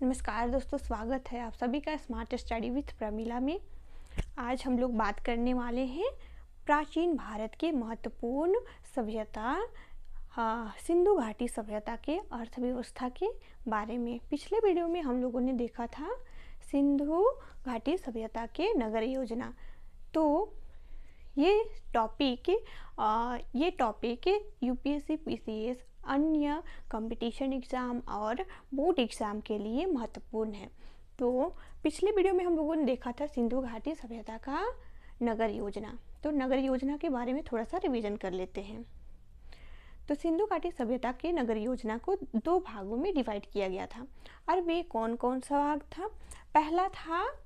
नमस्कार दोस्तों, स्वागत है आप सभी का स्मार्ट स्टडी विथ प्रमिला में। आज हम लोग बात करने वाले हैं प्राचीन भारत के महत्वपूर्ण सभ्यता सिंधु घाटी सभ्यता के अर्थव्यवस्था के बारे में। पिछले वीडियो में हम लोगों ने देखा था सिंधु घाटी सभ्यता के नगर योजना। तो ये टॉपिक यूपीएससी पीसीएस अन्य कंपटीशन एग्ज़ाम और बोर्ड एग्ज़ाम के लिए महत्वपूर्ण है। तो पिछले वीडियो में हम लोगों ने देखा था सिंधु घाटी सभ्यता का नगर योजना। तो नगर योजना के बारे में थोड़ा सा रिवीजन कर लेते हैं। तो सिंधु घाटी सभ्यता के नगर योजना को दो भागों में डिवाइड किया गया था। और वे कौन कौन सा भाग था? पहला था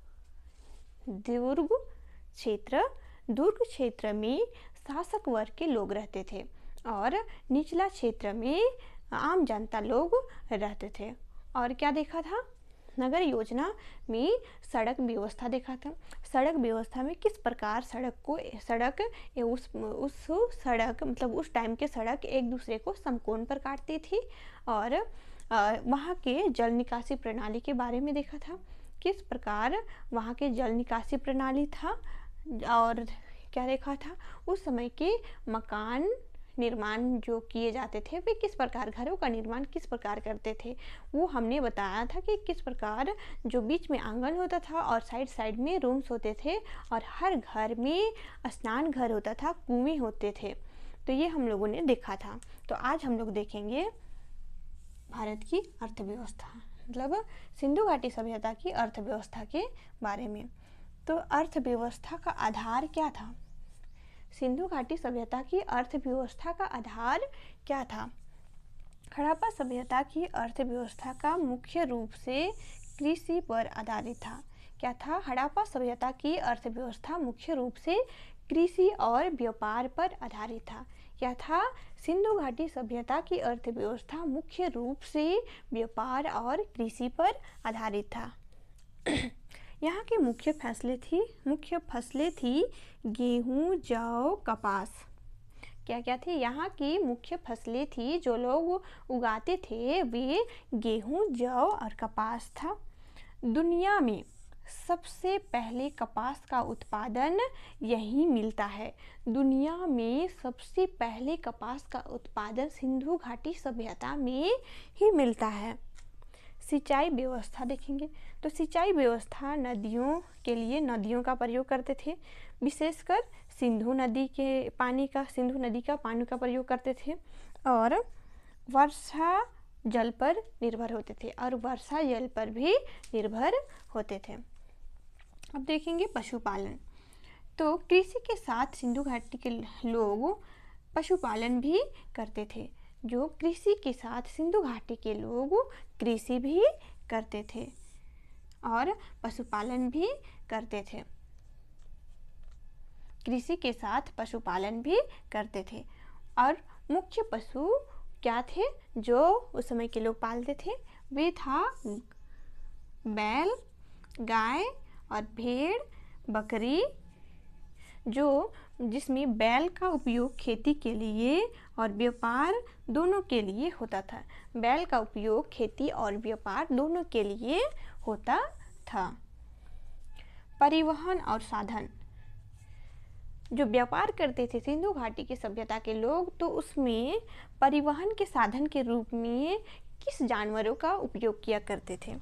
दुर्ग क्षेत्र में शासक वर्ग के लोग रहते थे और निचला क्षेत्र में आम जनता लोग रहते थे। और क्या देखा था? नगर योजना में सड़क व्यवस्था देखा था। सड़क व्यवस्था में किस प्रकार उस टाइम के सड़क एक दूसरे को समकोण पर काटती थी। और वहाँ के जल निकासी प्रणाली के बारे में देखा था, किस प्रकार वहाँ के जल निकासी प्रणाली था। और क्या देखा था? उस समय के मकान निर्माण जो किए जाते थे वे किस प्रकार, घरों का निर्माण किस प्रकार करते थे, वो हमने बताया था कि किस प्रकार जो बीच में आंगन होता था और साइड में रूम्स होते थे और हर घर में स्नान घर होता था, कुएं होते थे। तो ये हम लोगों ने देखा था। तो आज हम लोग देखेंगे भारत की अर्थव्यवस्था, मतलब सिंधु घाटी सभ्यता की अर्थव्यवस्था के बारे में। तो अर्थव्यवस्था का आधार क्या था? सिंधु घाटी सभ्यता की अर्थव्यवस्था का आधार क्या था? हड़प्पा सभ्यता की अर्थव्यवस्था का मुख्य रूप से कृषि पर आधारित था। क्या था? हड़प्पा सभ्यता की अर्थव्यवस्था मुख्य रूप से कृषि और व्यापार पर आधारित था। क्या था? सिंधु घाटी सभ्यता की अर्थव्यवस्था मुख्य रूप से व्यापार और कृषि पर आधारित था। यहाँ की मुख्य फसलें थी गेहूँ, जौ, कपास। क्या क्या थी? यहाँ की मुख्य फसलें थी जो लोग उगाते थे, वे गेहूँ, जौ और कपास था। दुनिया में सबसे पहले कपास का उत्पादन यहीं मिलता है। दुनिया में सबसे पहले कपास का उत्पादन सिंधु घाटी सभ्यता में ही मिलता है। सिंचाई व्यवस्था देखेंगे तो सिंचाई व्यवस्था नदियों का प्रयोग करते थे, विशेषकर सिंधु नदी का पानी का प्रयोग करते थे और वर्षा जल पर निर्भर होते थे। अब देखेंगे पशुपालन। तो कृषि के साथ सिंधु घाटी के लोग पशुपालन भी करते थे। कृषि के साथ सिंधु घाटी के लोग कृषि भी करते थे और पशुपालन भी करते थे। कृषि के साथ पशुपालन भी करते थे। और मुख्य पशु क्या थे जो उस समय के लोग पालते थे? वे था बैल, गाय और भेड़, बकरी, जिसमें बैल का उपयोग खेती के लिए और व्यापार दोनों के लिए होता था। बैल का उपयोग खेती और व्यापार दोनों के लिए होता था। परिवहन और साधन। जो व्यापार करते थे सिंधु घाटी की सभ्यता के लोग, तो उसमें परिवहन के साधन के रूप में किस जानवरों का उपयोग किया करते थे?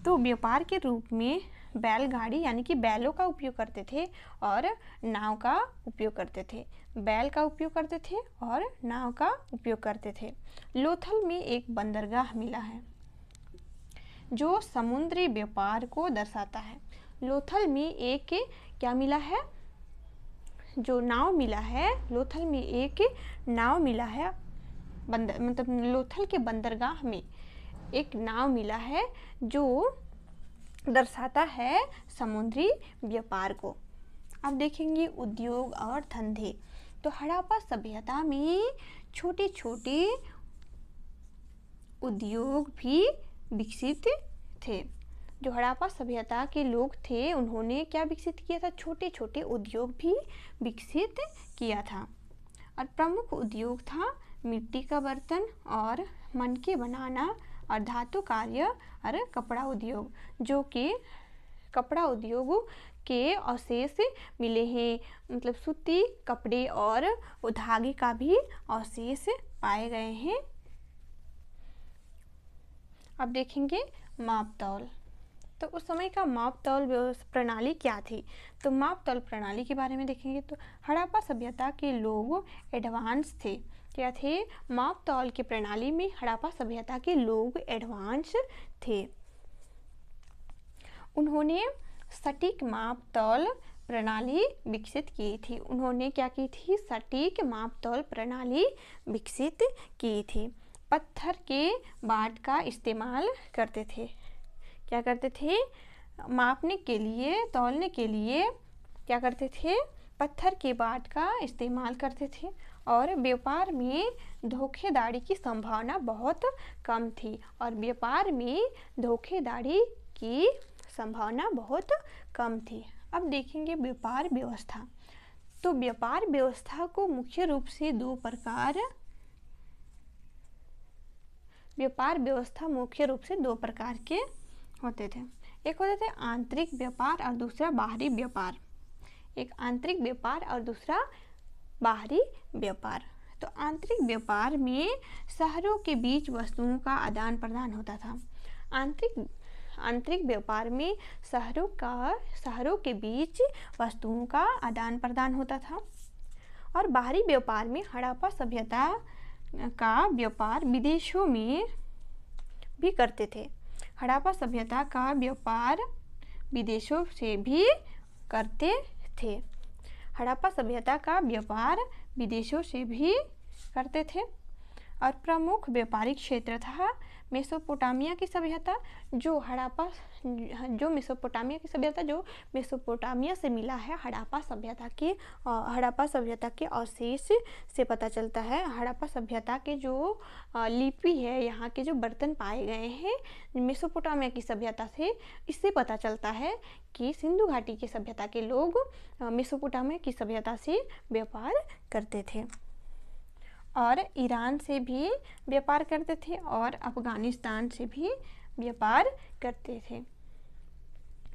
तो व्यापार के रूप में बैलगाड़ी यानी कि बैलों का उपयोग करते थे और नाव का उपयोग करते थे। बैल का उपयोग करते थे और नाव का उपयोग करते थे। लोथल में एक बंदरगाह मिला है जो समुद्री व्यापार को दर्शाता है। लोथल में एक क्या मिला है? जो नाव मिला है, लोथल में एक नाव मिला है। लोथल के बंदरगाह में एक नाव मिला है जो दर्शाता है समुद्री व्यापार को। अब देखेंगे उद्योग और धंधे। तो हड़प्पा सभ्यता में छोटे छोटे उद्योग भी विकसित थे। जो हड़प्पा सभ्यता के लोग थे उन्होंने क्या विकसित किया था? छोटे छोटे उद्योग भी विकसित किया था। और प्रमुख उद्योग था मिट्टी का बर्तन और मनके बनाना और धातु कार्य और कपड़ा उद्योग, जो कि कपड़ा उद्योग के अवशेष मिले हैं, मतलब सूती कपड़े और धागे का भी अवशेष पाए गए हैं। अब देखेंगे मापतौल। तो उस समय का मापतौल प्रणाली क्या थी? तो मापतौल प्रणाली के बारे में देखेंगे तो हड़प्पा सभ्यता के लोग एडवांस थे। क्या थे? मापतौल की प्रणाली में हड़प्पा सभ्यता के लोग एडवांस थे। उन्होंने सटीक मापतौल प्रणाली विकसित की थी। उन्होंने क्या की थी? सटीक मापतौल प्रणाली विकसित की थी। पत्थर के बाट का इस्तेमाल करते थे। क्या करते थे? मापने के लिए, तौलने के लिए क्या करते थे? पत्थर के बाट का इस्तेमाल करते थे। और व्यापार में धोखेधड़ी की संभावना बहुत कम थी। और व्यापार में धोखेधड़ी की संभावना बहुत कम थी। अब देखेंगे व्यापार व्यवस्था। तो व्यापार व्यवस्था को मुख्य रूप से दो प्रकार के होते थे। एक होते थे आंतरिक व्यापार और दूसरा बाहरी व्यापार। एक आंतरिक व्यापार और दूसरा बाहरी व्यापार। तो आंतरिक व्यापार में शहरों के बीच वस्तुओं का आदान प्रदान होता था। आंतरिक व्यापार में शहरों के बीच वस्तुओं का आदान प्रदान होता था। और बाहरी व्यापार में हड़प्पा सभ्यता का व्यापार विदेशों में भी करते थे। हड़प्पा सभ्यता का व्यापार विदेशों से भी करते थे। हड़प्पा सभ्यता का व्यापार विदेशों से भी करते थे। और प्रमुख व्यापारिक क्षेत्र था मेसोपोटामिया की सभ्यता, जो मेसोपोटामिया से मिला है। हड़प्पा सभ्यता के अवशेष से पता चलता है। हड़प्पा सभ्यता के जो लिपि है, यहाँ के जो बर्तन पाए गए हैं मेसोपोटामिया की सभ्यता से, इससे पता चलता है कि सिंधु घाटी की सभ्यता के लोग मेसोपोटामिया की सभ्यता से व्यापार करते थे। और ईरान से भी व्यापार करते थे और अफगानिस्तान से भी व्यापार करते थे।